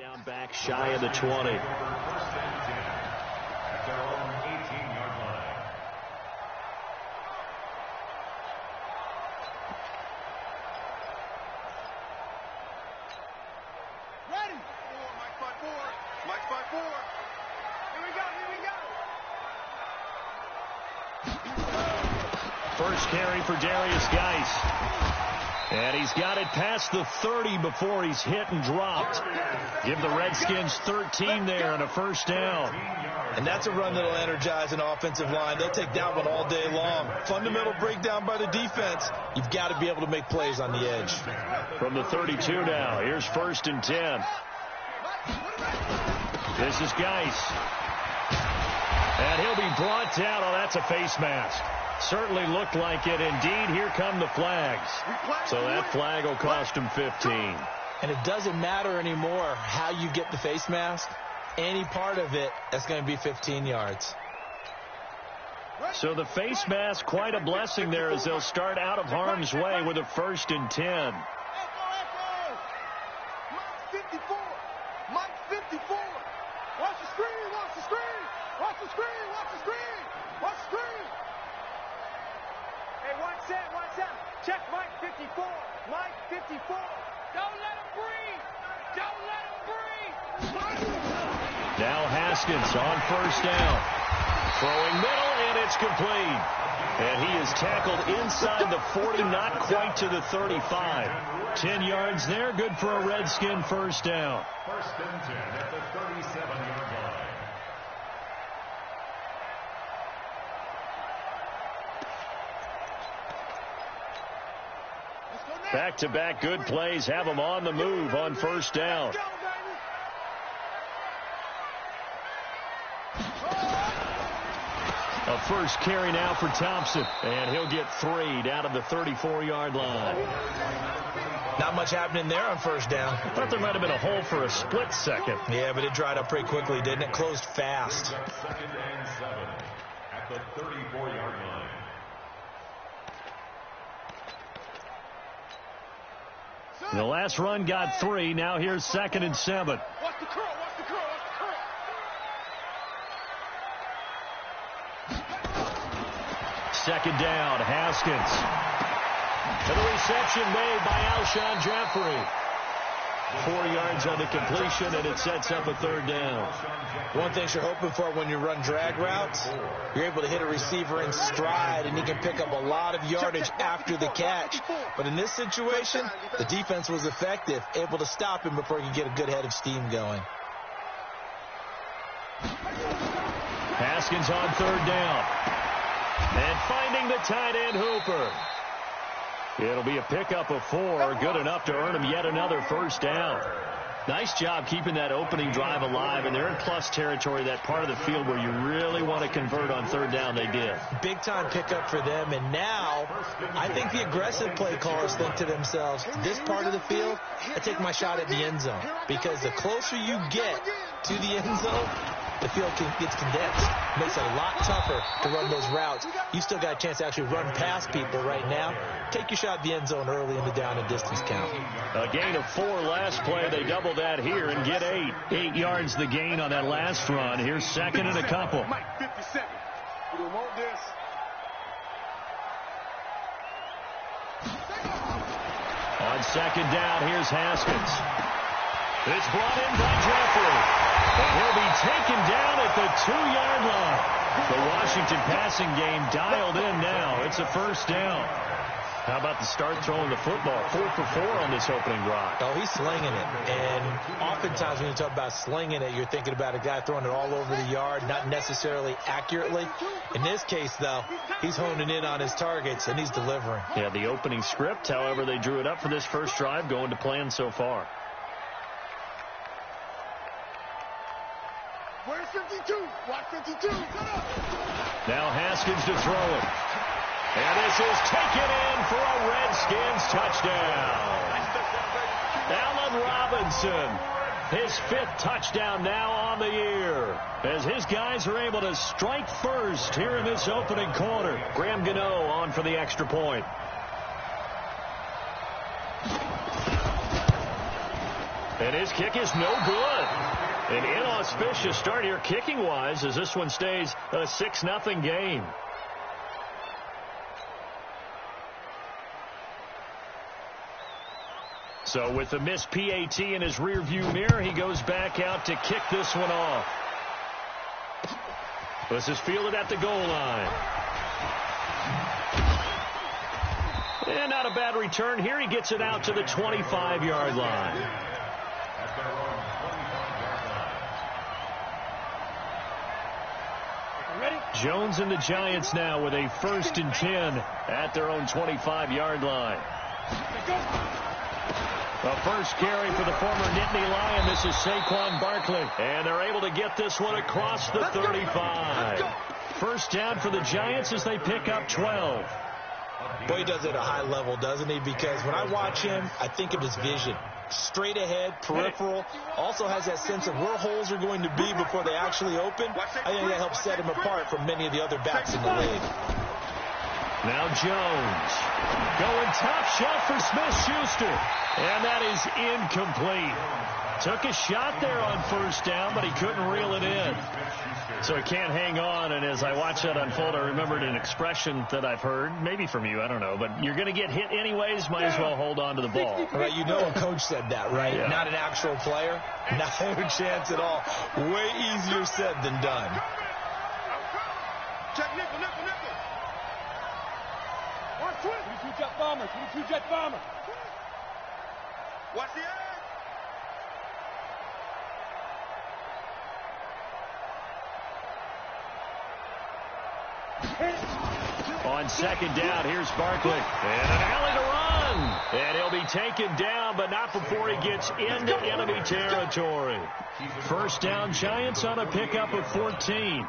down back shy of the 20. First carry for Darius Geis. And he's got it past the 30 before he's hit and dropped. Give the Redskins 13 there and a first down. And that's a run that'll energize an offensive line. They'll take that one all day long. Fundamental breakdown by the defense. You've got to be able to make plays on the edge. From the 32 now, here's 1st and 10. This is Geis. And he'll be brought down. Oh, that's a face mask. Certainly looked like it. Indeed, here come the flags. So that flag will cost him 15. And it doesn't matter anymore how you get the face mask. Any part of it, that's going to be 15 yards. So the face mask, quite a blessing there as they'll start out of harm's way with a 1st and 10. Mike 54. Mike 54. Watch the screen. Watch the screen. Watch the screen. Watch the screen. Watch the screen. Hey, watch that. Check Mike 54. Mike 54. Don't let him breathe. Don't let him breathe. Now Haskins on 1st down. Throwing middle, and it's complete. And he is tackled inside the 40, not quite to the 35. 10 yards there, good for a Redskin first down. 1st and 10 at the 37-yard line. Back-to-back good plays have him on the move on 1st down. A first carry now for Thompson, and he'll get 3 down to the 34-yard line. Not much happening there on 1st down. I thought there might have been a hole for a split second. Yeah, but it dried up pretty quickly, didn't it? Closed fast. 2nd and 7 at the 34-yard line. The last run got 3. Now here's 2nd and 7. Watch the curl. Watch the curl. Watch the curl. 2nd down, Haskins. To the reception made by Alshon Jeffrey. 4 yards on the completion, and it sets up a 3rd down. One thing you're hoping for when you run drag routes, you're able to hit a receiver in stride, and he can pick up a lot of yardage after the catch. But in this situation, the defense was effective, able to stop him before he could get a good head of steam going. Haskins on 3rd down. And finding the tight end Hooper. It'll be a pickup of 4, good enough to earn him yet another 1st down. Nice job keeping that opening drive alive, and they're in plus territory, that part of the field where you really want to convert on 3rd down. They did. Big-time pickup for them, and now I think the aggressive play callers think to themselves, this part of the field, I take my shot at the end zone, because the closer you get to the end zone, the field gets condensed. Makes it a lot tougher to run those routes. You still got a chance to actually run past people right now. Take your shot at the end zone early in the down and distance count. A gain of 4 last play. They double that here and get 8. 8 yards the gain on that last run. Here's 2nd and a couple. Mike 57. We don't want this. On 2nd down, here's Haskins. It's brought in by Jeffrey. And he'll be taken down at the 2-yard line. The Washington passing game dialed in now. It's a 1st down. How about the start throwing the football? 4 for 4 on this opening drive. Oh, he's slinging it. And oftentimes when you talk about slinging it, you're thinking about a guy throwing it all over the yard, not necessarily accurately. In this case, though, he's honing in on his targets, and he's delivering. Yeah, the opening script, however, they drew it up for this first drive, going to plan so far. Where's 52? Watch 52. Now Haskins to throw it. And this is taken in for a Redskins touchdown. Allen Robinson, his 5th touchdown now on the year, as his guys are able to strike first here in this opening quarter. Graham Gano on for the extra point. And his kick is no good. An inauspicious start here kicking-wise as this one stays a 6-0 game. So with the missed PAT in his rearview mirror, he goes back out to kick this one off. This is fielded at the goal line. And not a bad return here. He gets it out to the 25-yard line. Jones and the Giants now with a 1st and 10 at their own 25-yard line. The first carry for the former Nittany Lion. This is Saquon Barkley. And they're able to get this one across the 35. First down for the Giants as they pick up 12. Boy, he does it at a high level, doesn't he? Because when I watch him, I think of his vision. Straight ahead, peripheral. Also has that sense of where holes are going to be before they actually open. I think that helps set him apart from many of the other backs in the league. Now Jones going top shot for Smith-Schuster. And that is incomplete. Took a shot there on first down, but he couldn't reel it in. So he can't hang on, and as I watch that unfold, I remembered an expression that I've heard, maybe from you, I don't know, but you're going to get hit anyways, might as well hold on to the ball. Right, you know a coach said that, right? Yeah. Not an actual player. Not a chance at all. Way easier said than done. Check nickel, nickel, nickel. Watch twin. 22 jet bomber, 22 jet bomber. Watch the edge. On second down, here's Barkley. And an alley to run. And he'll be taken down, but not before he gets into enemy territory. First down, Giants on a pickup of 14.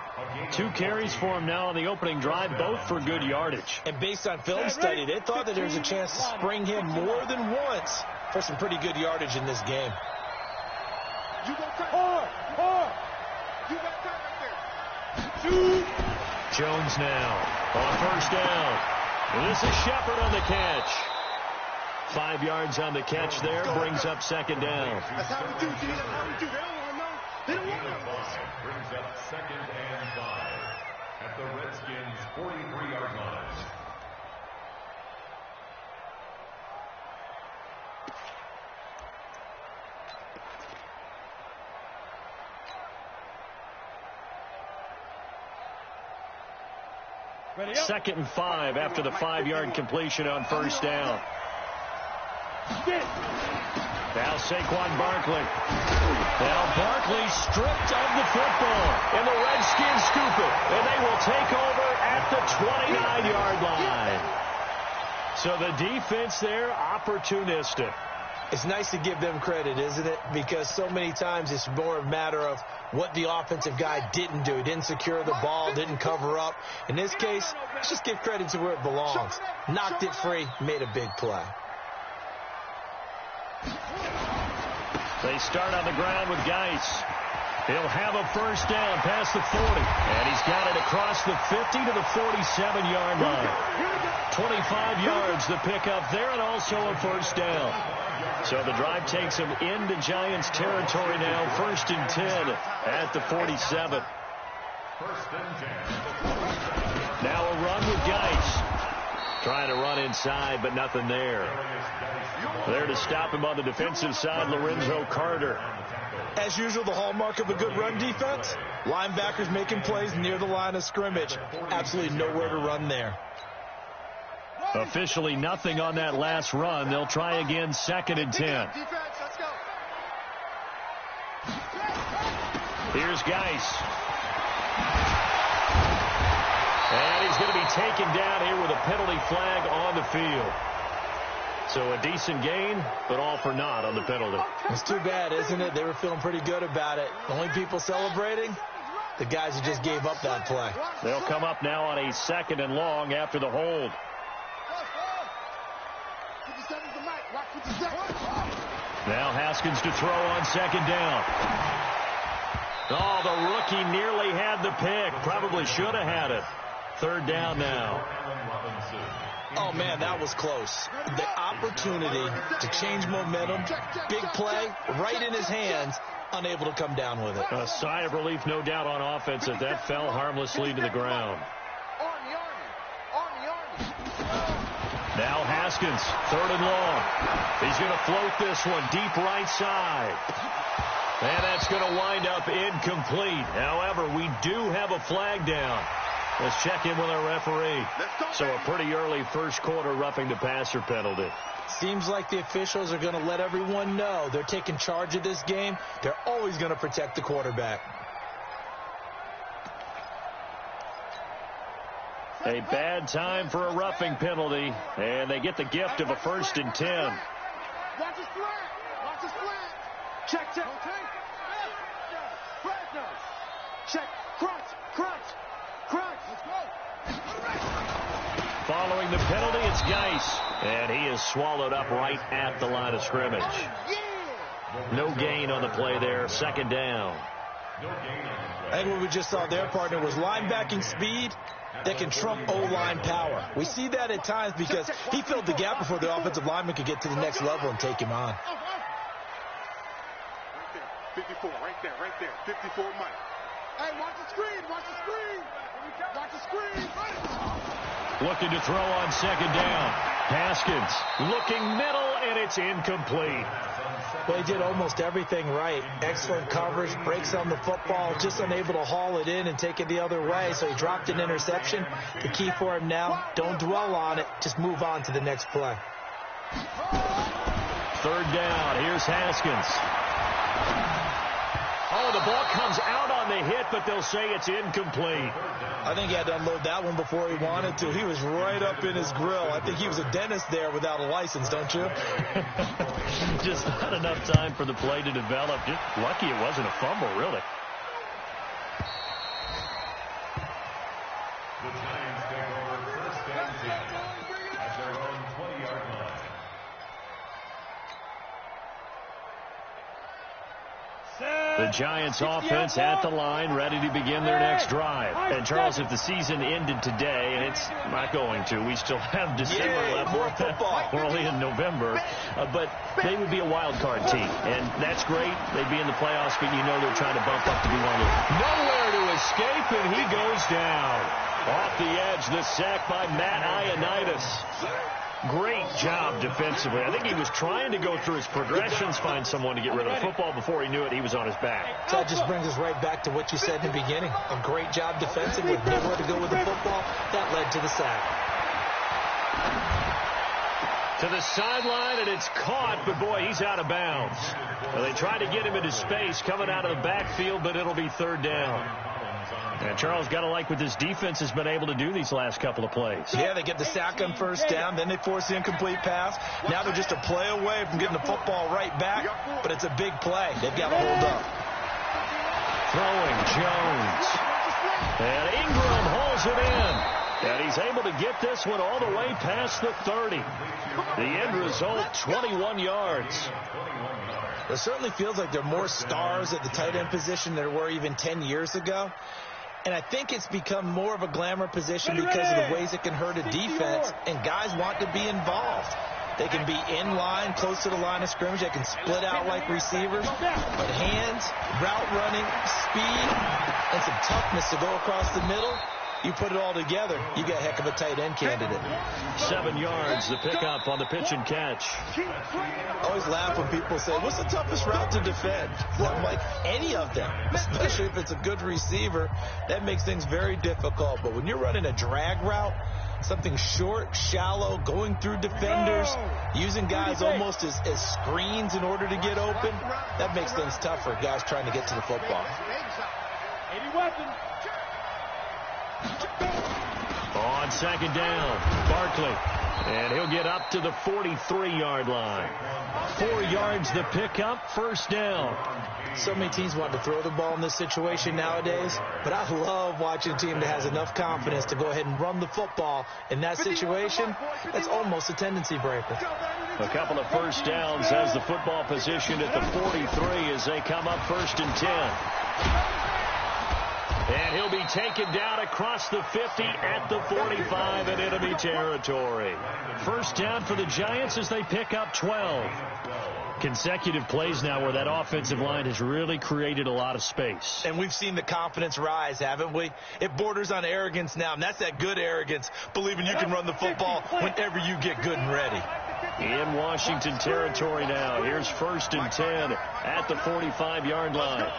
2 carries for him now on the opening drive, both for good yardage. And based on film study, they thought that there was a chance to spring him more than once for some pretty good yardage in this game. You go hard, hard. You got that right there. Shoot. Jones now on first down. And this is Shepard on the catch. 5 yards on the catch there, brings up second down. That's how we do, G. That's how we do. They don't want to know. They don't want to know. Brings up 2nd and 5 at the Redskins' 43-yard line. Second and 5 after the 5-yard completion on first down. Now Saquon Barkley. Now Barkley stripped of the football. And the Redskins scoop it. And they will take over at the 29-yard line. So the defense there, opportunistic. It's nice to give them credit, isn't it? Because so many times it's more a matter of what the offensive guy didn't do. He didn't secure the ball, didn't cover up. In this case, let's just give credit to where it belongs. Knocked it free, made a big play. They start on the ground with Geis. He'll have a first down past the 40. And he's got it across the 50 to the 47-yard line. 25 yards the pickup there, and also a first down. So the drive takes him into Giants territory now. 1st and 10 at the 47. Now a run with Geis. Trying to run inside, but nothing there. There to stop him on the defensive side, Lorenzo Carter. As usual, the hallmark of a good run defense, linebackers making plays near the line of scrimmage. Absolutely nowhere to run there. Officially nothing on that last run. They'll try again, 2nd and 10. Here's Geis. And he's going to be taken down here with a penalty flag on the field. So a decent gain, but all for naught on the penalty. It's too bad, isn't it? They were feeling pretty good about it. The only people celebrating, the guys who just gave up that play. They'll come up now on a 2nd and long after the hold. Now Haskins to throw on 2nd down. Oh, the rookie nearly had the pick. Probably should have had it. Third down now. Oh, man, that was close. The opportunity to change momentum, big play, right in his hands, unable to come down with it. A sigh of relief, no doubt, on offense that fell harmlessly to the ground. Now Haskins, 3rd and long. He's going to float this one deep right side. And that's going to wind up incomplete. However, we do have a flag down. Let's check in with our referee. So a pretty early first quarter roughing the passer penalty. Seems like the officials are going to let everyone know they're taking charge of this game. They're always going to protect the quarterback. A bad time for a roughing penalty, and they get the gift of a 1st and 10. Watch his flat. Watch his flat. Check. Okay. Flat. Check. Crunch. Let's go. Following the penalty, it's Geis, and he is swallowed up right at the line of scrimmage. No gain on the play there. 2nd down. I think what we just saw there, partner, was linebacking speed that can trump O-line power. We see that at times because he filled the gap before the offensive lineman could get to the next level and take him on. Right there, 54, right there, 54 Mike. Hey, watch the screen. Watch the screen. Looking to throw on 2nd down. Haskins looking middle, and it's incomplete. Well, he did almost everything right. Excellent coverage, breaks on the football, just unable to haul it in and take it the other way, so he dropped an interception. The key for him now, don't dwell on it, just move on to the next play. 3rd down, here's Haskins. Oh, the ball comes out on the hit, but they'll say it's incomplete. I think he had to unload that one before he wanted to. He was right up in his grill. I think he was a dentist there without a license, don't you? Just not enough time for the play to develop. Just lucky it wasn't a fumble, really. The Giants take over 1st and 10 at their own 20-yard line. The Giants offense at the line, ready to begin their next drive. And, Charles, if the season ended today, and it's not going to, we still have December left. More football. We're only in November. But they would be a wild card team. And that's great. They'd be in the playoffs, but you know they're trying to bump up to be one of them. Nowhere to escape, and he goes down. Off the edge, the sack by Matt Ioannidis. Great job defensively. I think he was trying to go through his progressions, find someone to get rid of the football. Before he knew it, he was on his back. So that just brings us right back to what you said in the beginning. A great job defensively. Nowhere to go with the football. That led to the sack. To the sideline, and it's caught, but boy, he's out of bounds. Well, they tried to get him into space coming out of the backfield, but it'll be 3rd down. And Charles, got to like what this defense has been able to do these last couple of plays. Yeah, they get the sack on 1st down, then they force the incomplete pass. Now they're just a play away from getting the football right back, but it's a big play. They've got to hold up. Throwing Jones. And Ingram holds it in. And he's able to get this one all the way past the 30. The end result, 21 yards. It certainly feels like there are more stars at the tight end position than there were even 10 years ago. And I think it's become more of a glamour position because of the ways it can hurt a defense, and guys want to be involved. They can be in line, close to the line of scrimmage. They can split out like receivers. But hands, route running, speed, and some toughness to go across the middle, you put it all together, you got a heck of a tight end candidate. 7 yards, the pickup on the pitch and catch. I always laugh when people say, what's the toughest route to defend? I'm like, any of them, especially if it's a good receiver. That makes things very difficult. But when you're running a drag route, something short, shallow, going through defenders, using guys almost as screens in order to get open, that makes things tough for guys trying to get to the football. On 2nd down, Barkley. And he'll get up to the 43-yard line. 4 yards the pickup, 1st down. So many teams want to throw the ball in this situation nowadays, but I love watching a team that has enough confidence to go ahead and run the football. In that situation, that's almost a tendency breaker. A couple of 1st downs has the football position at the 43 as they come up 1st and 10. And he'll be taken down across the 50 at the 45 in enemy territory. First down for the Giants as they pick up 12. Consecutive plays now where that offensive line has really created a lot of space. And we've seen the confidence rise, haven't we? It borders on arrogance now, and that's that good arrogance, believing you can run the football whenever you get good and ready. In Washington territory now. Here's 1st and 10 at the 45-yard line.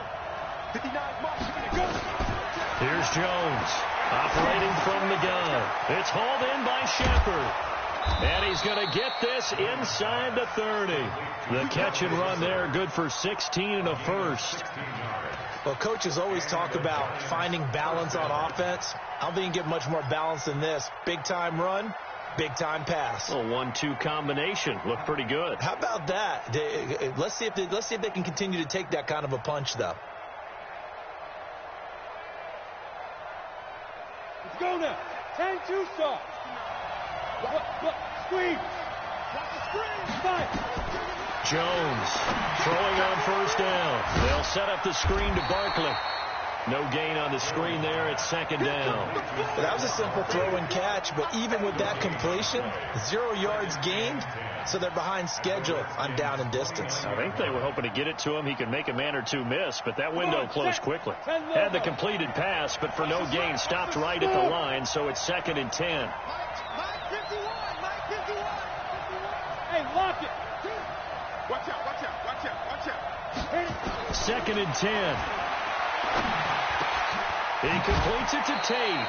Here's Jones operating from the gun. It's hauled in by Shepard. And he's going to get this inside the 30. The catch and run there, good for 16 and a first. Well, coaches always talk about finding balance on offense. I don't think you can get much more balance than this. Big-time run, big-time pass. A 1-2 combination. Looked pretty good. How about that? Let's see if they can continue to take that kind of a punch, though. Let's go now. 10-2 start. Screen. Jones throwing on 1st down. They'll set up the screen to Barkley. No gain on the screen there. It's 2nd down. That was a simple throw and catch, but even with that completion, 0 yards gained, so they're behind schedule on down and distance. I think they were hoping to get it to him. He could make a man or two miss, but that window closed quickly. Had the completed pass, but for no gain, stopped right at the line, so it's 2nd and 10. Hey, lock it. Watch out, watch out, watch out, watch out. 2nd and 10. He completes it to Tate.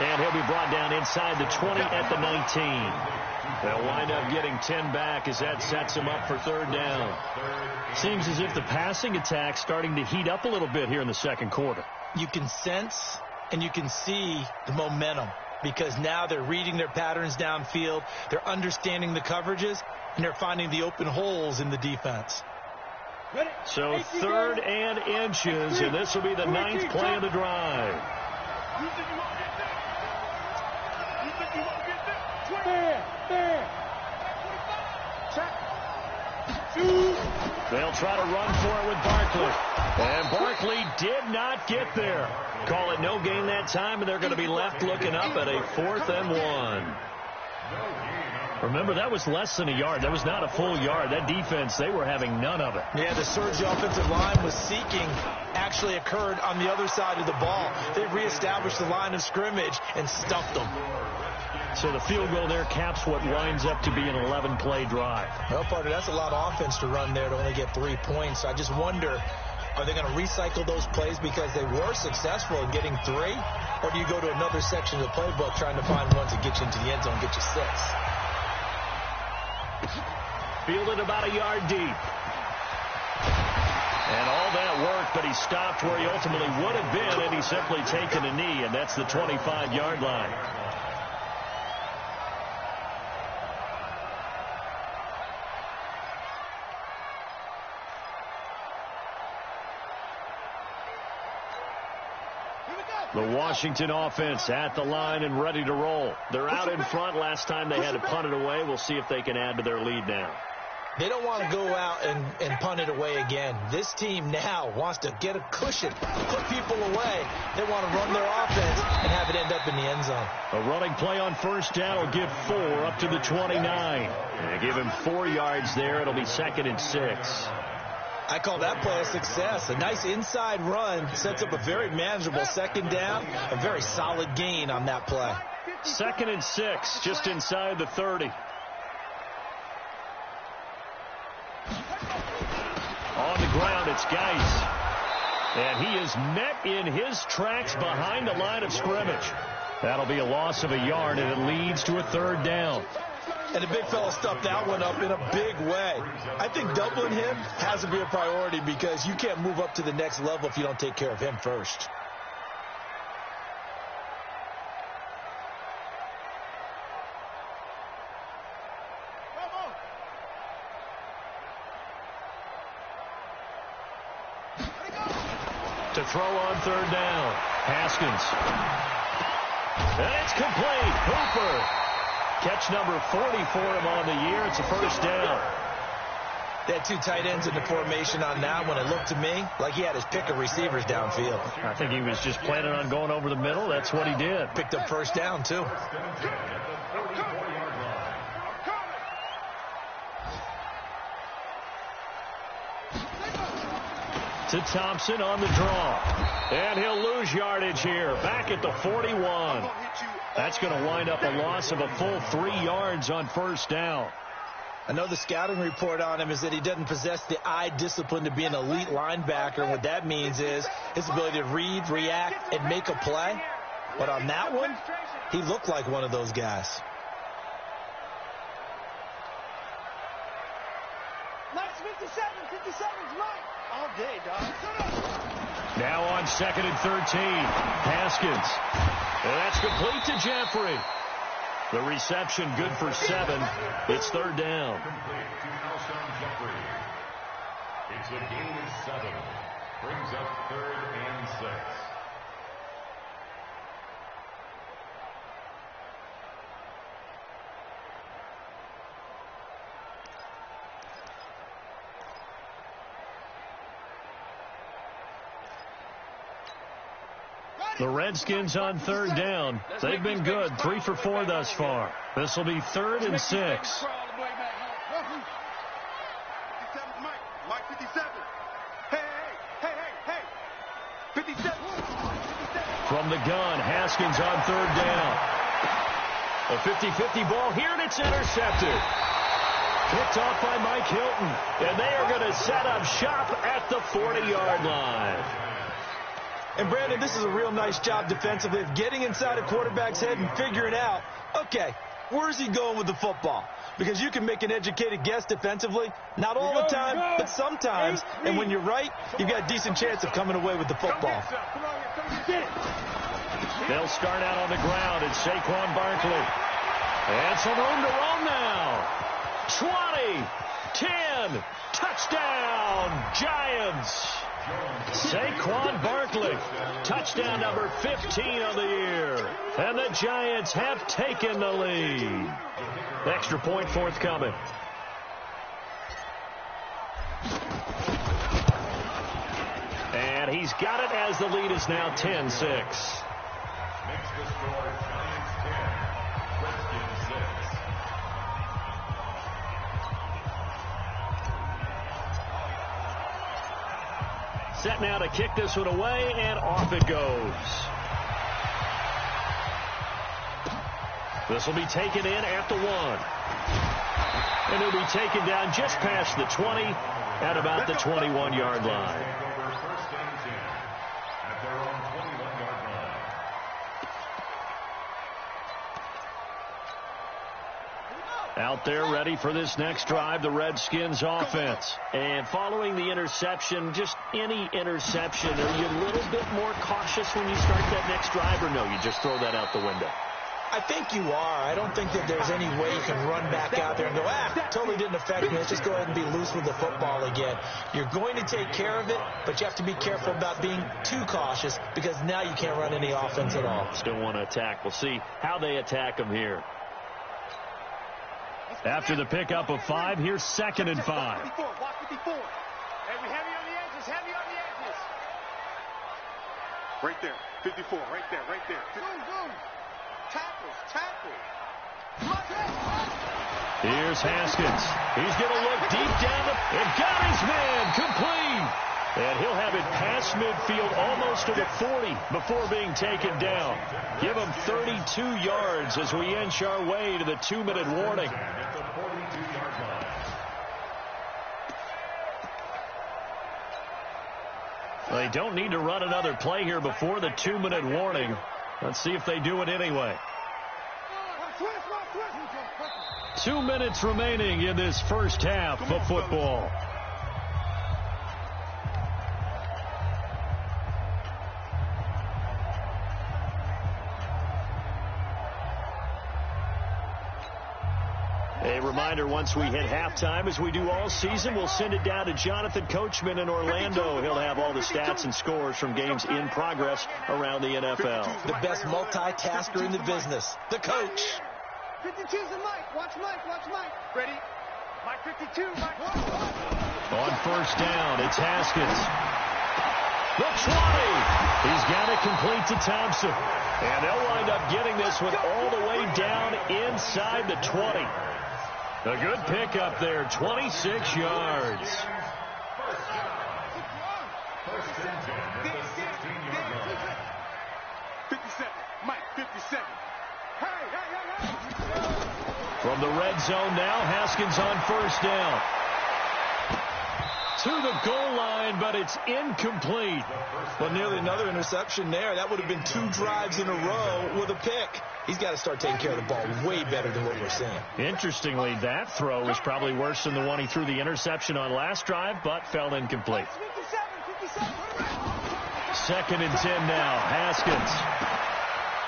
And he'll be brought down inside the 20 at the 19. They'll wind up getting 10 back as that sets him up for 3rd down. Seems as if the passing attack's starting to heat up a little bit here in the 2nd quarter. You can sense and you can see the momentum, because now they're reading their patterns downfield, they're understanding the coverages, and they're finding the open holes in the defense. So 3rd and inches, and this will be the 9th play of the drive. They'll try to run for it with Barkley. And Barkley did not get there. Call it no gain that time, and they're going to be left looking up at a 4th and 1. Remember, that was less than a yard. That was not a full yard. That defense, they were having none of it. Yeah, the surge the offensive line was seeking actually occurred on the other side of the ball. They reestablished the line of scrimmage and stuffed them. So the field goal there caps what winds up to be an 11-play drive. Well, partner, that's a lot of offense to run there to only get 3 points. I just wonder, are they going to recycle those plays because they were successful in getting 3? Or do you go to another section of the playbook trying to find ones that get you into the end zone and get you 6? Fielded about a yard deep. And all that worked, but he stopped where he ultimately would have been, and he's simply taken a knee, and that's the 25-yard line. The Washington offense at the line and ready to roll. They're out in front. Last time they had to punt it away. We'll see if they can add to their lead now. They don't want to go out and punt it away again. This team now wants to get a cushion, put people away. They want to run their offense and have it end up in the end zone. A running play on 1st down will give 4 up to the 29. And give him 4 yards there. It'll be 2nd and 6. I call that play a success. A nice inside run sets up a very manageable 2nd down, a very solid gain on that play. 2nd and 6, just inside the 30. On the ground, it's Geis. And he is met in his tracks behind the line of scrimmage. That'll be a loss of a yard, and it leads to a 3rd down. And the big fella stuffed that one up in a big way. I think doubling him has to be a priority because you can't move up to the next level if you don't take care of him first. To throw on 3rd down. Haskins. And it's complete. Hooper. Catch number 40 for him on the year. It's a 1st down. They had two tight ends in the formation on that one. It looked to me like he had his pick of receivers downfield. I think he was just planning on going over the middle. That's what he did. Picked up first down, too. To Thompson on the draw. And he'll lose yardage here. Back at the 41. That's going to wind up a loss of a full 3 yards on first down. I know the scouting report on him is that he doesn't possess the eye discipline to be an elite linebacker. What that means is his ability to read, react, and make a play. But on that one, he looked like one of those guys. Nice 57's right. All day, dog. Now on 2nd and 13. Haskins. And that's complete to Jeffrey. The reception good for 7. It's 3rd down. Complete to Alshon Jeffrey. It's a gain of 7. Brings up 3rd and 6. The Redskins on 3rd down. They've been good. 3 for 4 thus far. This will be 3rd and 6. Mike 57. Hey. 57. From the gun, Haskins on 3rd down. A 50-50 ball here, and it's intercepted. Picked off by Mike Hilton. And they are going to set up shop at the 40-yard line. And, Brandon, this is a real nice job defensively of getting inside a quarterback's head and figuring out, okay, where's he going with the football? Because you can make an educated guess defensively, not all the time, but sometimes. And when you're right, you've got a decent chance of coming away with the football. They'll start out on the ground. It's Saquon Barkley. And some room to roam now. 20, 10, touchdown, Giants. Saquon Barkley, touchdown number 15 of the year. And the Giants have taken the lead. Extra point forthcoming. And he's got it as the lead is now 10-6. Makes the score Giants 10, Redskins 6. Set now to kick this one away, and off it goes. This will be taken in at the 1. And it'll be taken down just past the 20 at about the 21-yard line. First and 10 at their own 21-yard line. Out there ready for this next drive, the Redskins offense. And following the interception, just any interception, are you a little bit more cautious when you start that next drive, or no, you just throw that out the window? I think you are. I don't think that there's any way you can run back out there and go, totally didn't affect me. Let's just go ahead and be loose with the football again. You're going to take care of it, but you have to be careful about being too cautious because now you can't run any offense at all. Still want to attack. We'll see how they attack them here. After the pickup of 5, here's 2nd and 5. Watch 54. Hey, we heavy on the edges. Right there. 54. Right there. Go. Tackle. Here's Haskins. He's going to look deep down and got his man complete. And he'll have it past midfield almost to the 40 before being taken down. Give him 32 yards as we inch our way to the 2-minute warning. They don't need to run another play here before the 2-minute warning. Let's see if they do it anyway. 2 minutes remaining in this first half of football. A reminder, once we hit halftime, as we do all season, we'll send it down to Jonathan Coachman in Orlando. He'll have all the stats and scores from games in progress around the NFL. The best multitasker in the business, the coach. 52's a Mike. Watch Mike. Ready? Mike 52, Mike. On first down, it's Haskins. The 20. He's got it complete to Thompson. And they'll wind up getting this one all the way down inside the 20. A good pickup there, 26 yards. First and 10 at the 16-yard line. 57, Mike 57. Hey. From the red zone now, Haskins on first down. To the goal line, but it's incomplete. Well, nearly another interception there. That would have been 2 drives in a row with a pick. He's got to start taking care of the ball way better than what we're seeing. Interestingly, that throw was probably worse than the one he threw the interception on last drive, but fell incomplete. 2nd and 10 now, Haskins.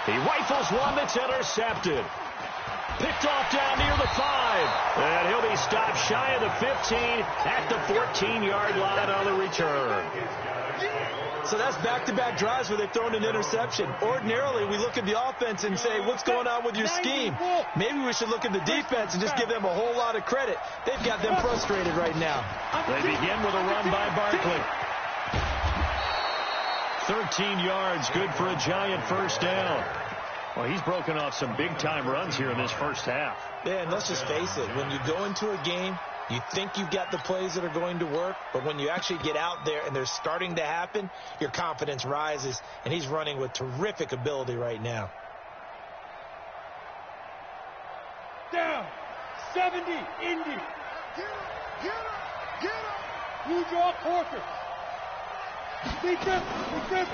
He rifles one that's intercepted. Picked off down near the 5. And he'll be stopped shy of the 15 at the 14-yard line on the return. So that's back-to-back drives where they've thrown an interception. Ordinarily, we look at the offense and say, what's going on with your scheme? Maybe we should look at the defense and just give them a whole lot of credit. They've got them frustrated right now. They begin with a run by Barkley. 13 yards, good for a Giant first down. Well, he's broken off some big-time runs here in this first half. Yeah, and let's just face it. When you go into a game, you think you've got the plays that are going to work, but when you actually get out there and they're starting to happen, your confidence rises, and he's running with terrific ability right now. Down. 70, Indy. Get up. New York Horses. Defense.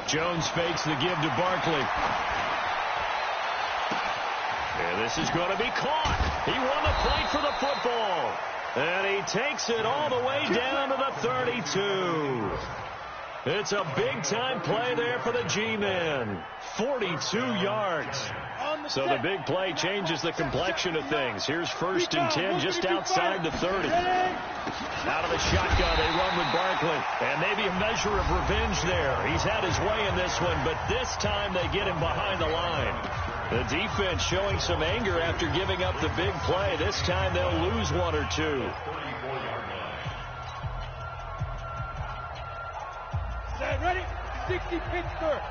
Jones fakes the give to Barkley. And this is going to be caught. He won the fight for the football. And he takes it all the way down to the 32. It's a big-time play there for the G-men. 42 yards. So the big play changes the complexion of things. Here's 1st and 10 just outside the 30. Out of the shotgun, they run with Barkley. And maybe a measure of revenge there. He's had his way in this one, but this time they get him behind the line. The defense showing some anger after giving up the big play. This time they'll lose 1 or 2. Set, ready? 60 Pittsburgh.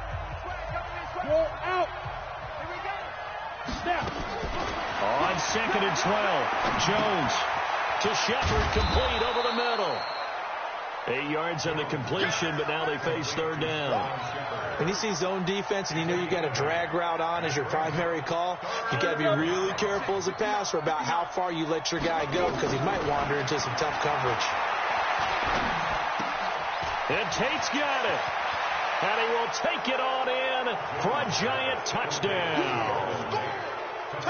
Go out. Snap. On 2nd and 12, Jones to Shepard, complete over the middle. 8 yards on the completion, but now they face 3rd down. When you see zone defense and you know you got a drag route on as your primary call, you got to be really careful as a passer about how far you let your guy go because he might wander into some tough coverage. And Tate's got it. And he will take it on in for a Giant touchdown.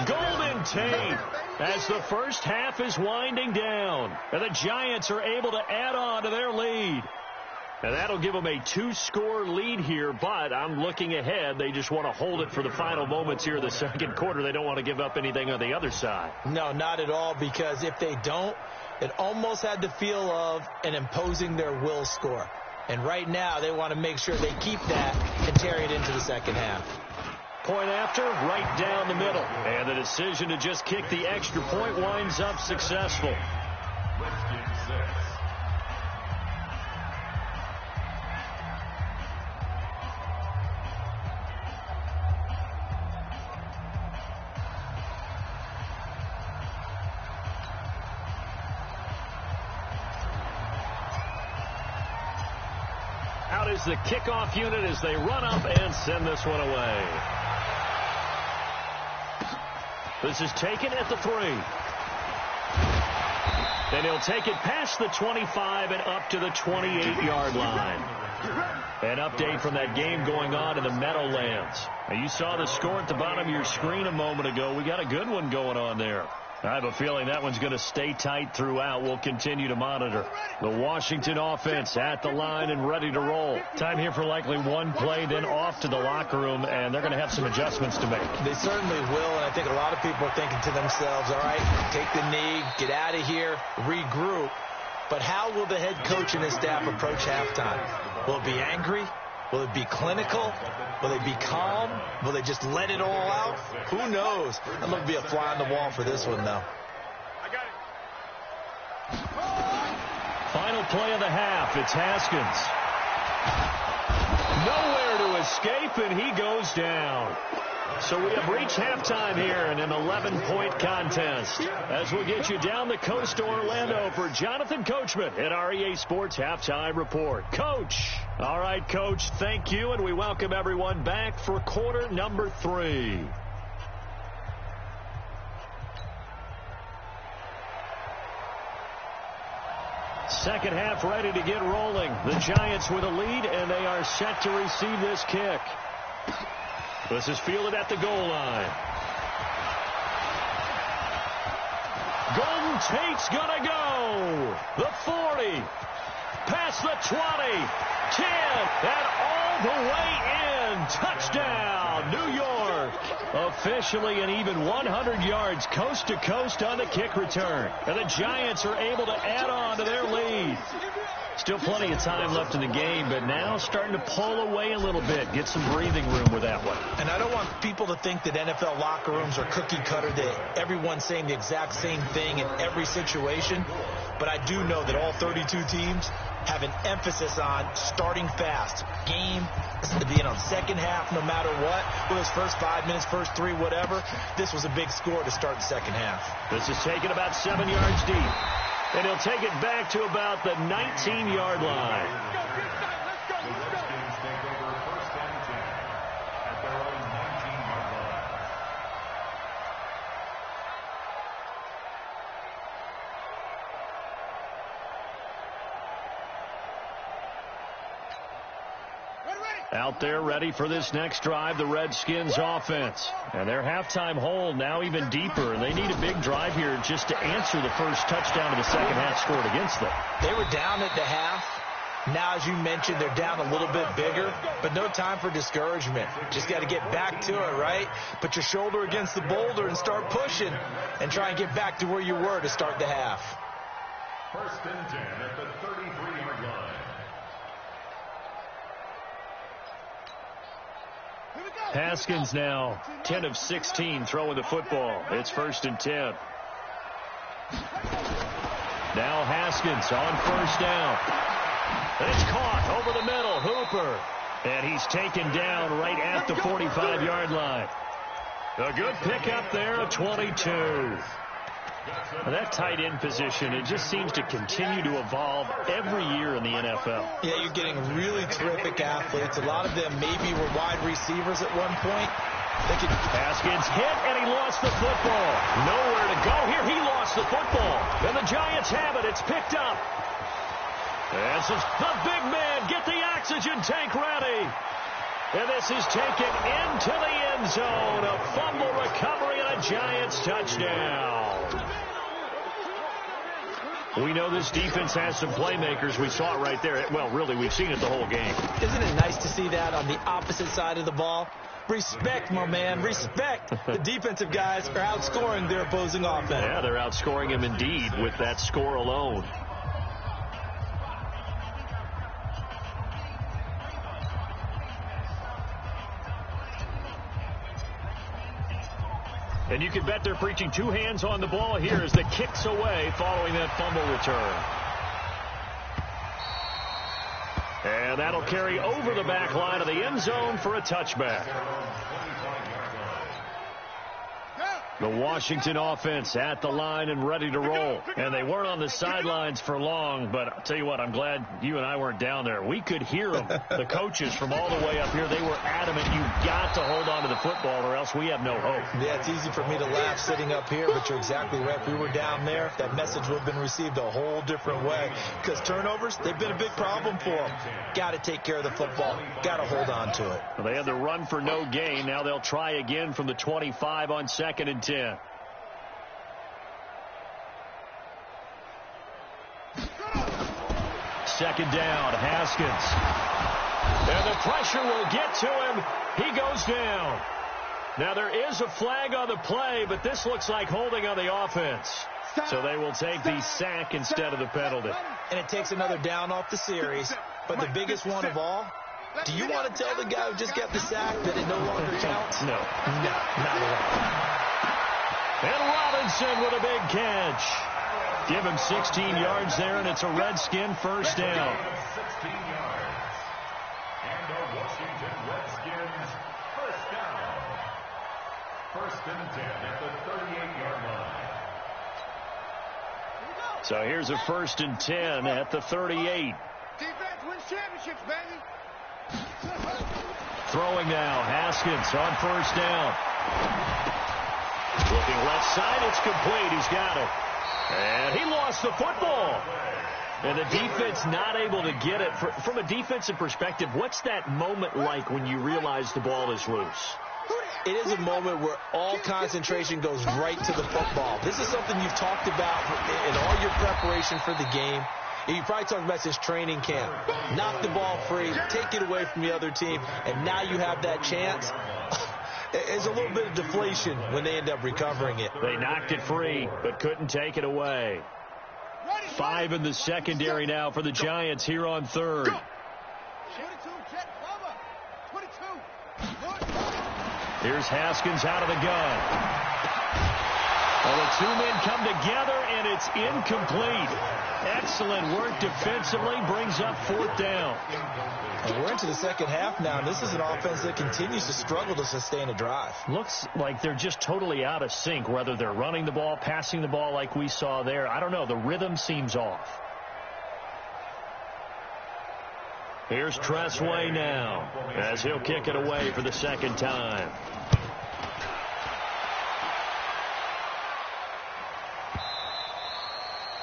Golden Tate as the first half is winding down. And the Giants are able to add on to their lead. And that'll give them a 2-score lead here, but I'm looking ahead. They just want to hold it for the final moments here in the second quarter. They don't want to give up anything on the other side. No, not at all, because if they don't, it almost had the feel of an imposing their will score. And right now, they want to make sure they keep that and carry it into the second half. Point after, right down the middle. And the decision to just kick the extra point winds up successful. Redskins 6. Out is the kickoff unit as they run up and send this one away. This is taken at the 3. Then he'll take it past the 25 and up to the 28-yard line. An update from that game going on in the Meadowlands. Now, you saw the score at the bottom of your screen a moment ago. We got a good one going on there. I have a feeling that one's going to stay tight throughout. We'll continue to monitor. The Washington offense at the line and ready to roll. Time here for likely one play, then off to the locker room, and they're going to have some adjustments to make. They certainly will, and I think a lot of people are thinking to themselves, all right, take the knee, get out of here, regroup. But how will the head coach and his staff approach halftime? Will it be angry? Will it be clinical? Will they be calm? Will they just let it all out? Who knows? That would be a fly on the wall for this one, though. I got play of the half. It's Haskins. Nowhere to escape, and he goes down. So we have reached halftime here in an 11-point contest. As we'll get you down the coast to Orlando for Jonathan Coachman at our EA Sports Halftime Report. Coach. All right, Coach, thank you, and we welcome everyone back for quarter number 3. Second half ready to get rolling. The Giants with a lead, and they are set to receive this kick. This is fielded at the goal line. Golden Tate's gonna go. The 40. Past the 20. 10. And all the way in. Touchdown, New York. Officially an even 100 yards coast to coast on the kick return. And the Giants are able to add on to their lead. Still plenty of time left in the game, but now starting to pull away a little bit. Get some breathing room with that one. And I don't want people to think that NFL locker rooms are cookie cutter, that everyone's saying the exact same thing in every situation. But I do know that all 32 teams have an emphasis on starting fast. Game being on second half no matter what. Whether it's first 5 minutes, first 3, whatever. This was a big score to start the second half. This is taken about 7 yards deep. And he'll take it back to about the 19-yard line. The Redskins take over first and 10 at their own 19-yard line. Out there ready for this next drive, the Redskins offense. And their halftime hole now even deeper. They need a big drive here just to answer the first touchdown of the second half scored against them. They were down at the half. Now, as you mentioned, they're down a little bit bigger, but no time for discouragement. Just got to get back to it, right? Put your shoulder against the boulder and start pushing and try and get back to where you were to start the half. First and 10 at the 33-yard line. Haskins now 10 of 16 throwing the football. It's first and 10. Now Haskins on first down. It's caught over the middle. Hooper. And he's taken down right at the 45-yard line. A good pickup there of 22. And that tight end position, it just seems to continue to evolve every year in the NFL. Yeah, you're getting really terrific athletes. A lot of them maybe were wide receivers at one point. Haskins hit, and he lost the football. Nowhere to go here. He lost the football. And the Giants have it. It's picked up. This is the big man. Get the oxygen tank ready. And this is taken into the end zone. A fumble recovery and a Giants touchdown. We know this defense has some playmakers. We saw it right there. Well, really, we've seen it the whole game. Isn't it nice to see that on the opposite side of the ball? Respect, my man, respect. The defensive guys are outscoring their opposing offense. Yeah, they're outscoring him indeed with that score alone. And you can bet they're preaching two hands on the ball here as the kick's away following that fumble return. And that'll carry over the back line of the end zone for a touchback. The Washington offense at the line and ready to roll. And they weren't on the sidelines for long, but I'll tell you what, I'm glad you and I weren't down there. We could hear them, the coaches from all the way up here. They were adamant, you've got to hold on to the football or else we have no hope. Yeah, it's easy for me to laugh sitting up here, but you're exactly right. If we were down there, that message would have been received a whole different way. Because turnovers, they've been a big problem for them. Got to take care of the football. Got to hold on to it. Well, they had the run for no gain. Now they'll try again from the 25 on 2nd and 10. Second down, Haskins. And the pressure will get to him. He goes down. Now there is a flag on the play, but this looks like holding on the offense. So they will take the sack instead of the penalty. And it takes another down off the series. But the biggest one of all, do you want to tell the guy who just got the sack that it no longer counts? No. No, not at all. And Robinson with a big catch. Give him 16 yards there, and it's a Redskin first down. 16 yards. And the Washington Redskins first down. First and 10 at the 38-yard line. So here's a first and 10 at the 38. Defense wins championships, baby. Throwing now, Haskins on first down. Looking left side, it's complete. He's got it. And he lost the football. And the defense not able to get it. From a defensive perspective, what's that moment like when you realize the ball is loose? It is a moment where all concentration goes right to the football. This is something you've talked about in all your preparation for the game. You probably talked about this training camp. Knock the ball free, take it away from the other team, and now you have that chance. It's a little bit of deflation when they end up recovering it. They knocked it free, but couldn't take it away. 5 in the secondary now for the Giants here on third. 22, jet cover. 22. Here's Haskins out of the gun. Well, the two men come together, and it's incomplete. Excellent work defensively, brings up fourth down. And we're into the second half now, and this is an offense that continues to struggle to sustain a drive. Looks like they're just totally out of sync, whether they're running the ball, passing the ball like we saw there. I don't know. The rhythm seems off. Here's Tressway now, as he'll kick it away for the second time.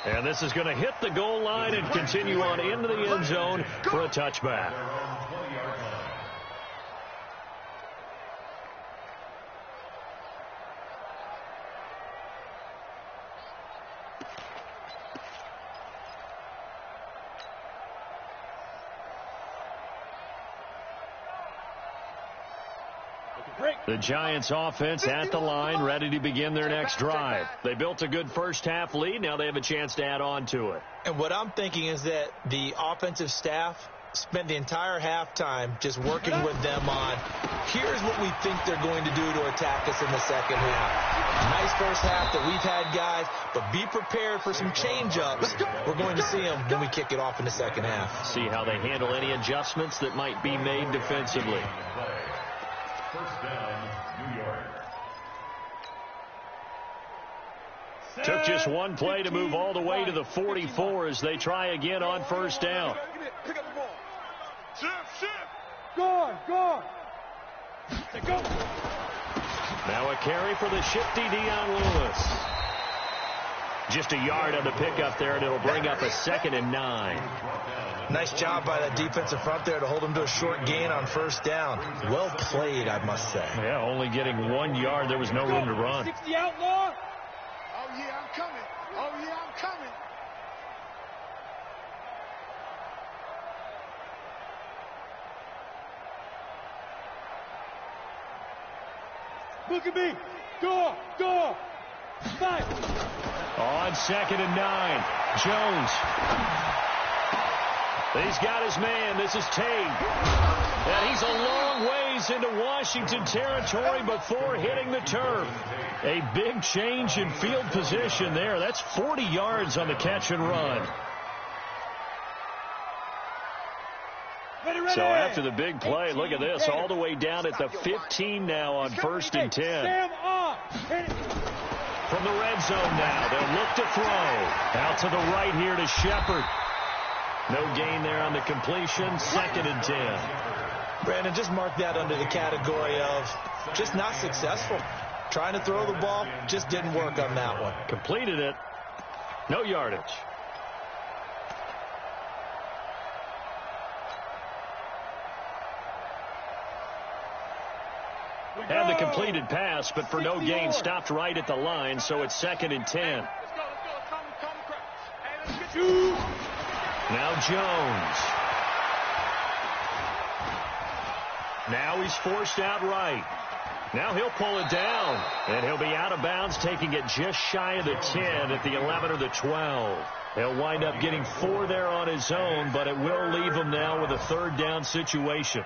And this is going to hit the goal line and continue on into the end zone for a touchback. The Giants offense at the line, ready to begin their next drive. They built a good first half lead. Now they have a chance to add on to it. And what I'm thinking is that the offensive staff spent the entire halftime just working with them on, here's what we think they're going to do to attack us in the second half. Nice first half that we've had, guys, but be prepared for some change-ups. We're going to see them when we kick it off in the second half. See how they handle any adjustments that might be made defensively. First down, New York. Took just one play to move all the way to the 44 as they try again on first down. Pick up the ball. Shift. Go on. Go. Now a carry for the shifty Dion Lewis. Just a yard on the pickup there, and it'll bring up a 2nd and 9. Nice job by that defensive front there to hold them to a short gain on first down. Well played, I must say. Yeah, only getting 1 yard. There was no room to run. 60 outlaw. Oh, yeah, I'm coming. Look at me. Go. Fight. On 2nd and 9. Jones. He's got his man. This is Tate. And he's a long ways into Washington territory before hitting the turf. A big change in field position there. That's 40 yards on the catch and run. So after the big play, look at this. All the way down at the 15 now on 1st and 10. From the red zone now, they'll look to throw. Out to the right here to Shepard. No gain there on the completion. 2nd and 10. Brandon, just mark that under the category of just not successful. Trying to throw the ball, just didn't work on that one. Completed it. No yardage. Had the completed pass, but for no gain, stopped right at the line, so it's 2nd and 10. Now Jones. Now he's forced out right. Now he'll pull it down, and he'll be out of bounds, taking it just shy of the 10 at the 11 or the 12. He'll wind up getting 4 there on his own, but it will leave him now with a 3rd down situation.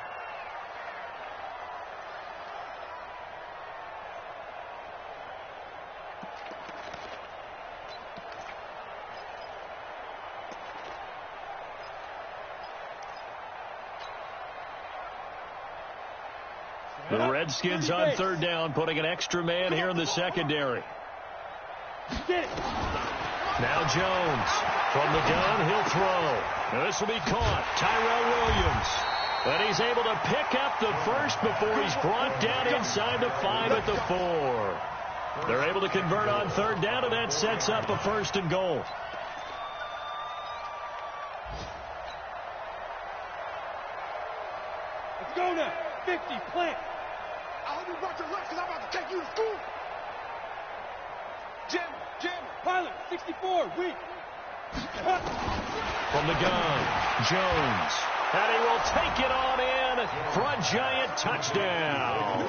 The Redskins on third down, putting an extra man here in the secondary. Now Jones. From the gun, he'll throw. This will be caught. Tyrell Williams. And he's able to pick up the first before he's brought down inside the 5 at the 4. They're able to convert on third down, and that sets up a 1st and goal. Let's go now. 50, plant. I hope you brought your lunch because I'm about to take you to school. Jam. Pilot, 64, weak. From the gun, Jones. And he will take it on in for a giant touchdown.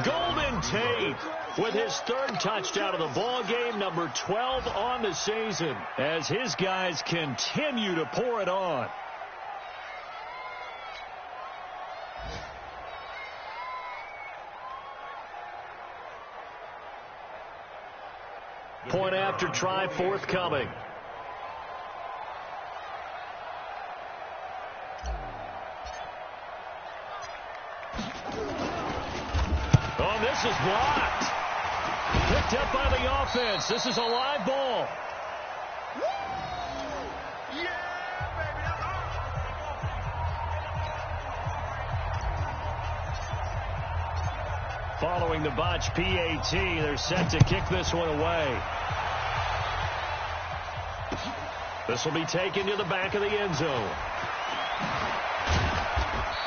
Golden Tate with his 3rd touchdown of the ball game, number 12 on the season, as his guys continue to pour it on. Point after try forthcoming. Oh, this is blocked. Picked up by the offense. This is a live ball. Following the botch PAT, they're set to kick this one away. This will be taken to the back of the end zone.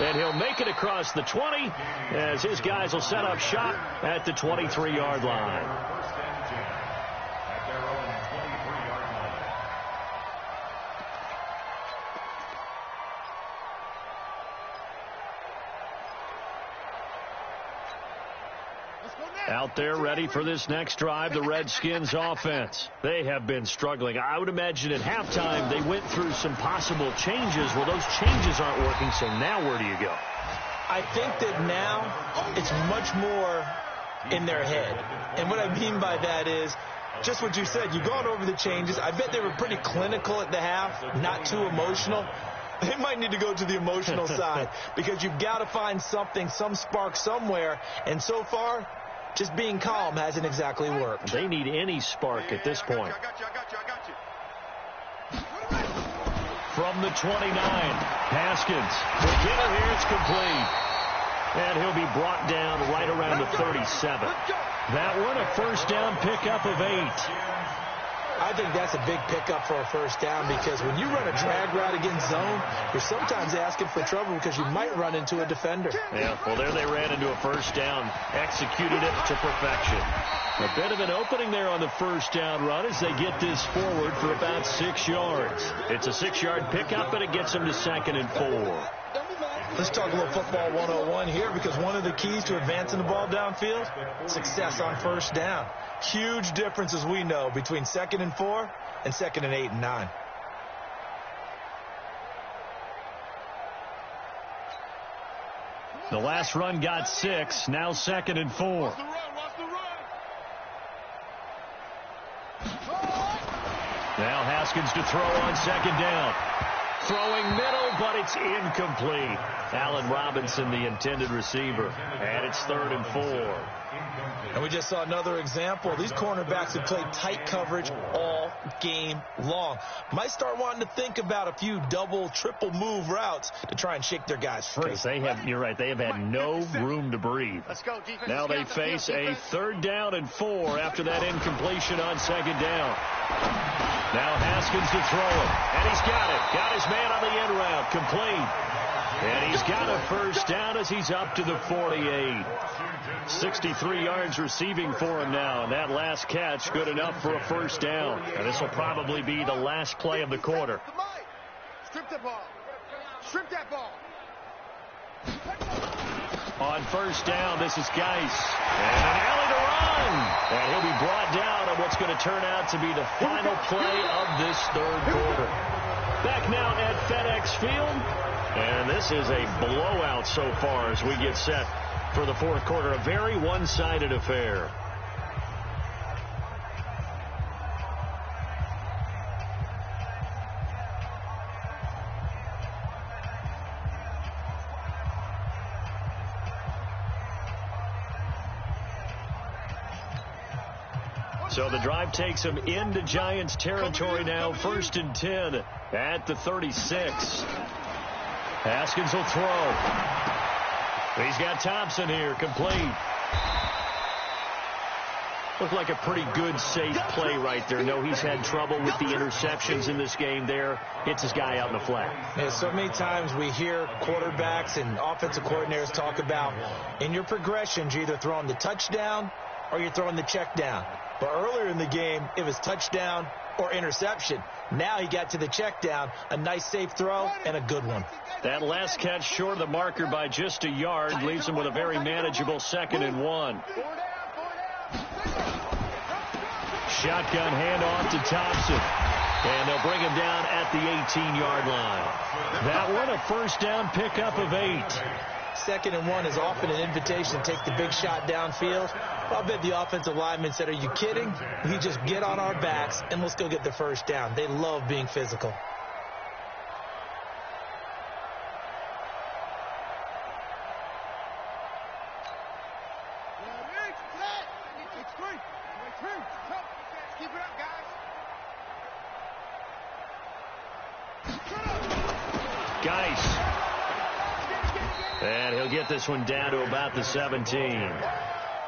And he'll make it across the 20 as his guys will set up shop at the 23-yard line. Out there ready for this next drive, the Redskins offense. They have been struggling. I would imagine at halftime they went through some possible changes. Well, those changes aren't working, so now where do you go? I think that now it's much more in their head. And what I mean by that is just what you said. You've gone over the changes. I bet they were pretty clinical at the half, not too emotional. They might need to go to the emotional side because you've got to find something, some spark somewhere. And so far, just being calm hasn't exactly worked. They need any spark at this point. I got you. From the 29, Haskins will get it here. It's complete. And he'll be brought down right around the 37. That one, a 1st down pickup of 8. I think that's a big pickup for a 1st down because when you run a drag route against zone, you're sometimes asking for trouble because you might run into a defender. Yeah, well, there they ran into a 1st down, executed it to perfection. A bit of an opening there on the 1st down run as they get this forward for about 6 yards. It's a 6-yard pickup, and it gets them to 2nd and 4. Let's talk a little football 101 here because one of the keys to advancing the ball downfield, success on 1st down. Huge difference, as we know, between 2nd and 4 and 2nd and 8 and 9. The last run got 6, now 2nd and 4. Watch the run. Now Haskins to throw on 2nd down. Throwing middle, but it's incomplete. Allen Robinson, the intended receiver. And it's 3rd and 4. And we just saw another example. These cornerbacks have played tight coverage all game long. Might start wanting to think about a few double, triple move routes to try and shake their guys free. You're right, they have had no room to breathe. Let's go, defense. Now they face a 3rd down and 4 after that incompletion on 2nd down. Now Haskins to throw it, and he's got it. Got his man on the end route, complete. And he's got a 1st down as he's up to the 48. 63 yards receiving for him now, and that last catch good enough for a 1st down. And this will probably be the last play of the quarter. Strip that ball. On 1st down, this is Geis. And an alley to run. And he'll be brought down on what's going to turn out to be the final play of this 3rd quarter. Back now at FedEx Field. And this is a blowout so far as we get set for the 4th quarter. A very one-sided affair. So the drive takes him into Giants territory now, 1st and 10 at the 36. Haskins will throw. He's got Thompson here, complete. Looked like a pretty good, safe play right there. No, he's had trouble with the interceptions in this game there. Gets his guy out in the flat. Yeah, so many times we hear quarterbacks and offensive coordinators talk about in your progressions, you're either throwing the touchdown or you're throwing the check down. But earlier in the game, it was touchdown or interception. Now he got to the check down, a nice safe throw, and a good one. That last catch short of the marker by just a yard leaves him with a very manageable 2nd and 1. Shotgun handoff to Thompson. And they'll bring him down at the 18-yard line. That one, a first down pickup of 8. 2nd and 1 is often an invitation to take the big shot downfield. I bet the offensive lineman said, are you kidding? We just get on our backs and let's go get the first down. They love being physical. And he'll get this one down to about the 17.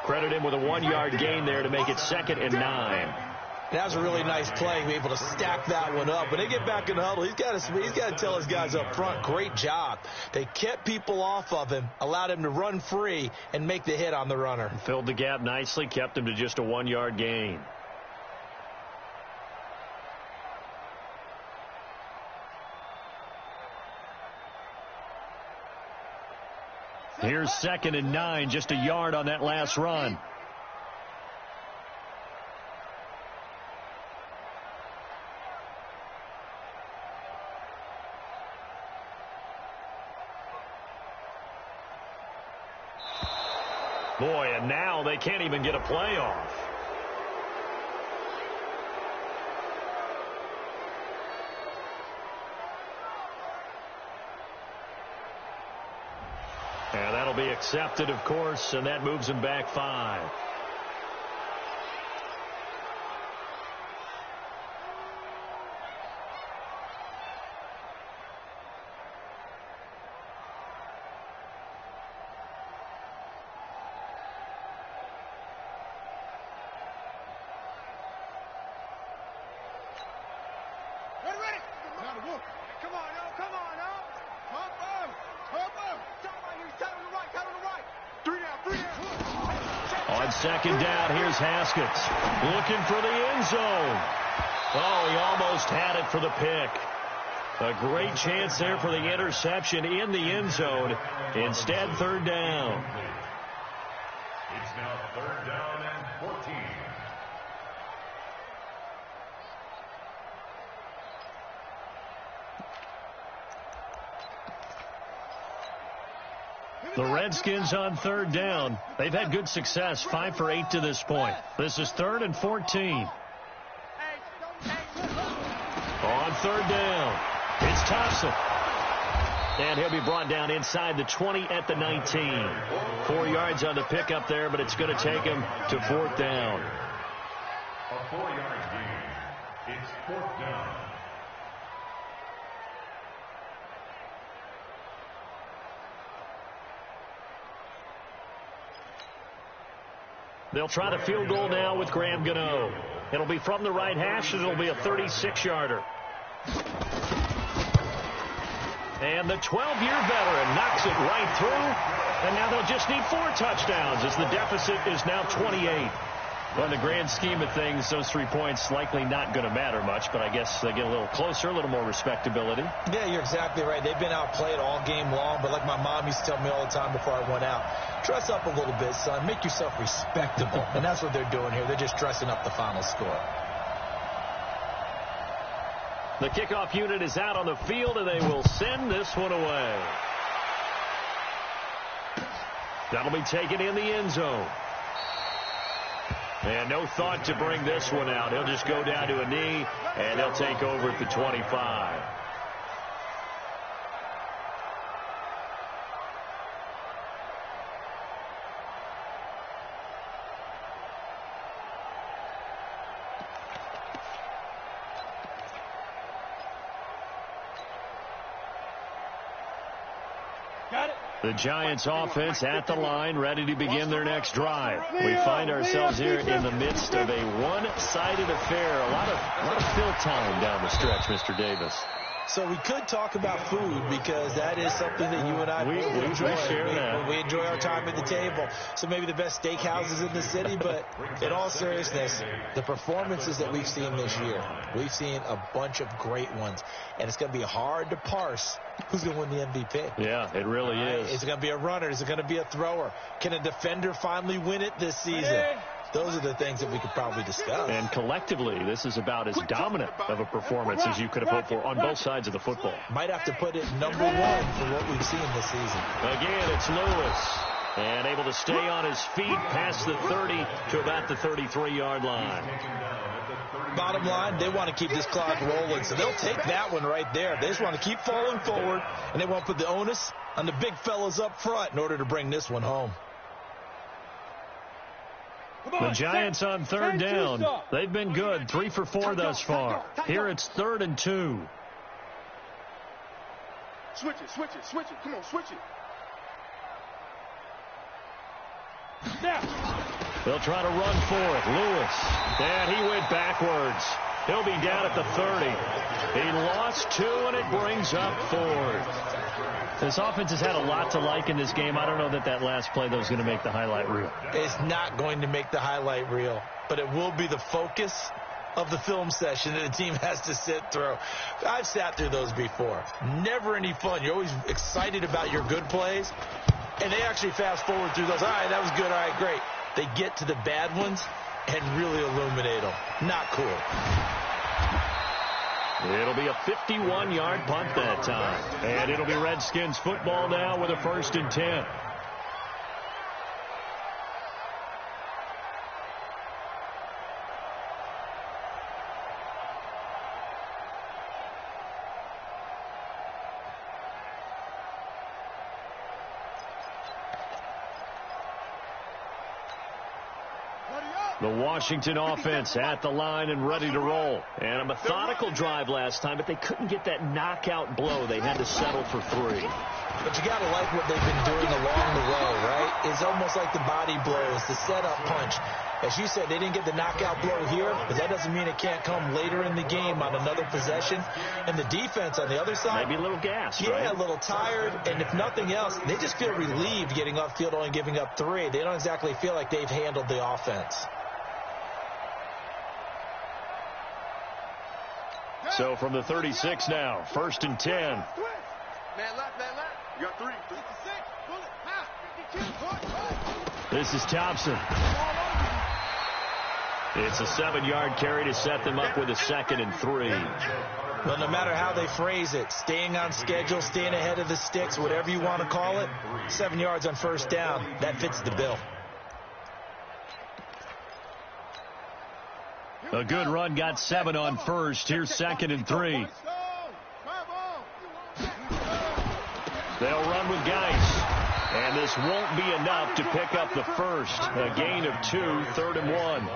Credit him with a 1-yard gain there to make it 2nd and 9. That was a really nice play, be able to stack that one up. When they get back in the huddle, he's got to tell his guys up front, great job. They kept people off of him, allowed him to run free and make the hit on the runner. Filled the gap nicely, kept him to just a 1-yard gain. Here's 2nd and 9, just a yard on that last run. Boy, and now they can't even get a play off. And that'll be accepted, of course, and that moves him back 5. On 2nd down, here's Haskins looking for the end zone. Oh, he almost had it for the pick. A great chance there for the interception in the end zone. Instead, 3rd down. It's now 3rd down and 14. The Redskins on 3rd down. They've had good success, 5 for 8 to this point. This is 3rd and 14. On 3rd down, it's Thompson. And he'll be brought down inside the 20 at the 19. 4 yards on the pickup there, but it's going to take him to 4th down. A 4-yard gain. It's 4th down. They'll try the field goal now with Graham Gano. It'll be from the right hash, and it'll be a 36-yarder. And the 12-year veteran knocks it right through. And now they'll just need 4 touchdowns as the deficit is now 28. Well, in the grand scheme of things, those 3 points likely not going to matter much, but I guess they get a little closer, a little more respectability. Yeah, you're exactly right. They've been outplayed all game long, but like my mom used to tell me all the time before I went out, dress up a little bit, son. Make yourself respectable. And that's what they're doing here. They're just dressing up the final score. The kickoff unit is out on the field, and they will send this one away. That'll be taken in the end zone. And no thought to bring this one out. He'll just go down to a knee, and he'll take over at the 25. Got it. The Giants offense at the line, ready to begin their next drive. We find ourselves here in the midst of a one-sided affair. A lot of fill time down the stretch, Mr. Davis. So we could talk about food because that is something that you and I we enjoy. Share that. We enjoy our time at the table. So maybe the best steakhouses in the city, but in all seriousness, the performances that we've seen this year, we've seen a bunch of great ones. And it's going to be hard to parse who's going to win the MVP. Yeah, it really is. Is it going to be a runner? Is it going to be a thrower? Can a defender finally win it this season? Those are the things that we could probably discuss. And collectively, this is about as dominant of a performance as you could have hoped for on both sides of the football. Might have to put it #1 for what we've seen this season. Again, it's Lewis. And able to stay on his feet past the 30 to about the 33-yard line. Bottom line, they want to keep this clock rolling, so they'll take that one right there. They just want to keep falling forward, and they won't put the onus on the big fellas up front in order to bring this one home. The Giants on third down. They've been good, 3 for 4 thus far. Here it's 3rd and 2. Switch it, switch it, switch it. Come on, switch it. They'll try to run for it. Lewis. And he went backwards. He'll be down at the 30. He lost 2, and it brings up 4th. This offense has had a lot to like in this game. I don't know that last play, though, is going to make the highlight reel. It's not going to make the highlight reel, but it will be the focus of the film session that the team has to sit through. I've sat through those before. Never any fun. You're always excited about your good plays, and they actually fast forward through those. All right, that was good. All right, great. They get to the bad ones and really illuminate them. Not cool. It'll be a 51-yard punt that time. And it'll be Redskins football now with a 1st and 10. The Washington offense at the line and ready to roll. And a methodical drive last time, but they couldn't get that knockout blow. They had to settle for 3. But you got to like what they've been doing along the way, right? It's almost like the body blows, the setup punch. As you said, they didn't get the knockout blow here, but that doesn't mean it can't come later in the game on another possession. And the defense on the other side, maybe a little gassed, yeah, right? A little tired. And if nothing else, they just feel relieved getting off field, only giving up 3. They don't exactly feel like they've handled the offense. So from the 36 now, 1st and 10. Man left, man left. You got 3. 56. This is Thompson. It's a 7-yard carry to set them up with a 2nd and 3. Well, no matter how they phrase it, staying on schedule, staying ahead of the sticks, whatever you want to call it, 7 yards on 1st down, that fits the bill. A good run got 7 on 1st. Here's 2nd and 3. They'll run with Geis. And this won't be enough to pick up the 1st. A gain of 2, 3rd and 1.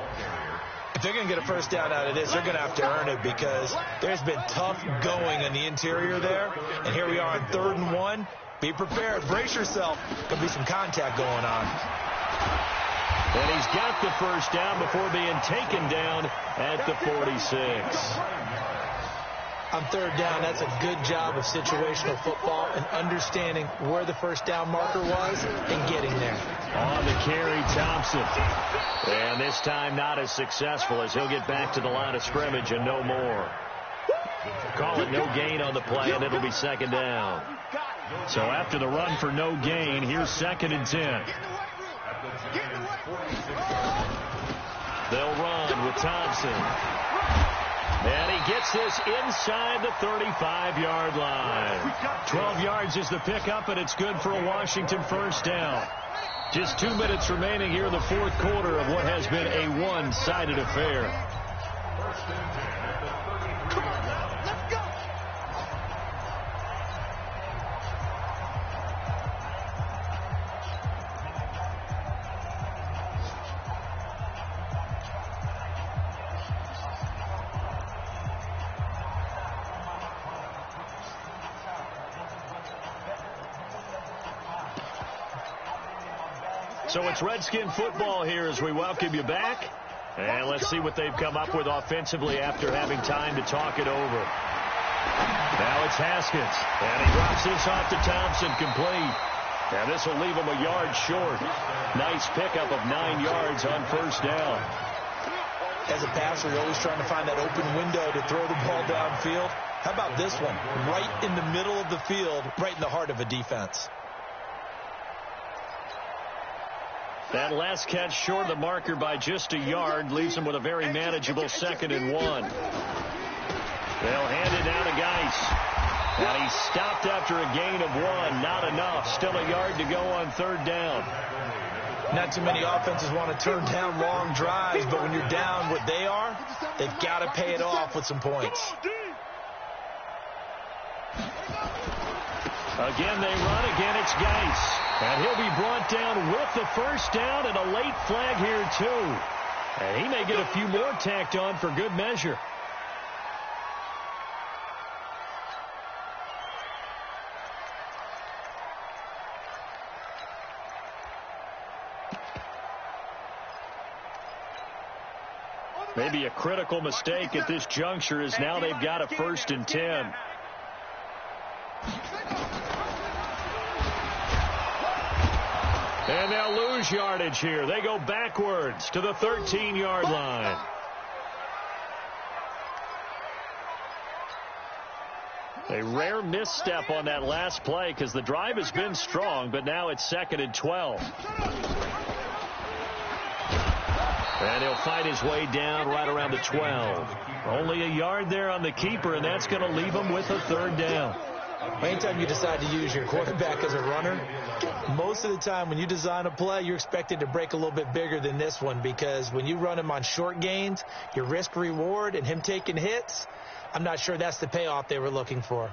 If they're going to get a 1st down out of this, they're going to have to earn it because there's been tough going in the interior there. And here we are on 3rd and 1. Be prepared. Brace yourself. Could be some contact going on. And he's got the 1st down before being taken down at the 46. On 3rd down, that's a good job of situational football and understanding where the 1st down marker was and getting there. On the carry, Thompson. And this time not as successful as he'll get back to the line of scrimmage and no more. Call it no gain on the play, and it'll be 2nd down. So after the run for no gain, here's 2nd and 10. They'll run with Thompson. And he gets this inside the 35-yard line. 12 yards is the pickup, and it's good for a Washington 1st down. Just 2 minutes remaining here in the 4th quarter of what has been a one-sided affair. So it's Redskin football here as we welcome you back. And let's see what they've come up with offensively after having time to talk it over. Now it's Haskins. And he drops this off to Thompson, complete. And this will leave him a yard short. Nice pickup of 9 yards on first down. As a passer, you're always trying to find that open window to throw the ball downfield. How about this one? Right in the middle of the field, right in the heart of a defense. That last catch short of the marker by just a yard leaves him with a very manageable 2nd and 1. They'll hand it down to Geis. And he stopped after a gain of 1. Not enough. Still a yard to go on 3rd down. Not too many offenses want to turn down long drives, but when you're down what they are, they've got to pay it off with some points. Again, they run. Again, it's Geis. And he'll be brought down with the first down and a late flag here, too. And he may get a few more tacked on for good measure. Maybe a critical mistake at this juncture is now they've got a 1st and 10. And they'll lose yardage here. They go backwards to the 13-yard line. A rare misstep on that last play because the drive has been strong, but now it's 2nd and 12. And he'll fight his way down right around the 12. Only a yard there on the keeper, and that's going to leave him with a 3rd down. Anytime you decide to use your quarterback as a runner, most of the time when you design a play, you're expected to break a little bit bigger than this one, because when you run him on short gains, your risk-reward and him taking hits, I'm not sure that's the payoff they were looking for.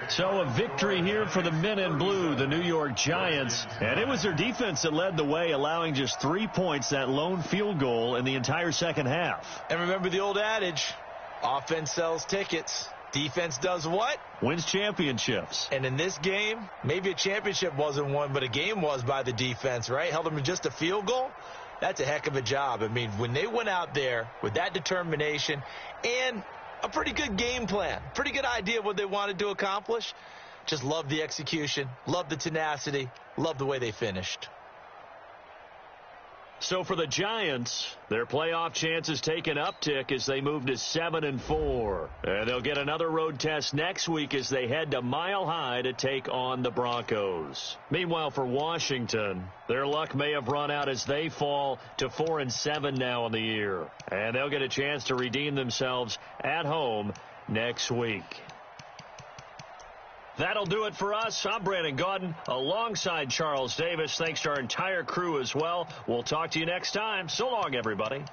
So a victory here for the men in blue, the New York Giants. And it was their defense that led the way, allowing just 3 points, that lone field goal in the entire second half. And remember the old adage, offense sells tickets. Defense does what? Wins championships. And in this game, maybe a championship wasn't won, but a game was by the defense, right? Held them to just a field goal. That's a heck of a job. I mean, when they went out there with that determination and a pretty good game plan, pretty good idea of what they wanted to accomplish, just love the execution, love the tenacity, love the way they finished. So for the Giants, their playoff chances take an uptick as they move to 7-4. And they'll get another road test next week as they head to Mile High to take on the Broncos. Meanwhile, for Washington, their luck may have run out as they fall to 4-7 now in the year. And they'll get a chance to redeem themselves at home next week. That'll do it for us. I'm Brandon Gaudin alongside Charles Davis. Thanks to our entire crew as well. We'll talk to you next time. So long, everybody.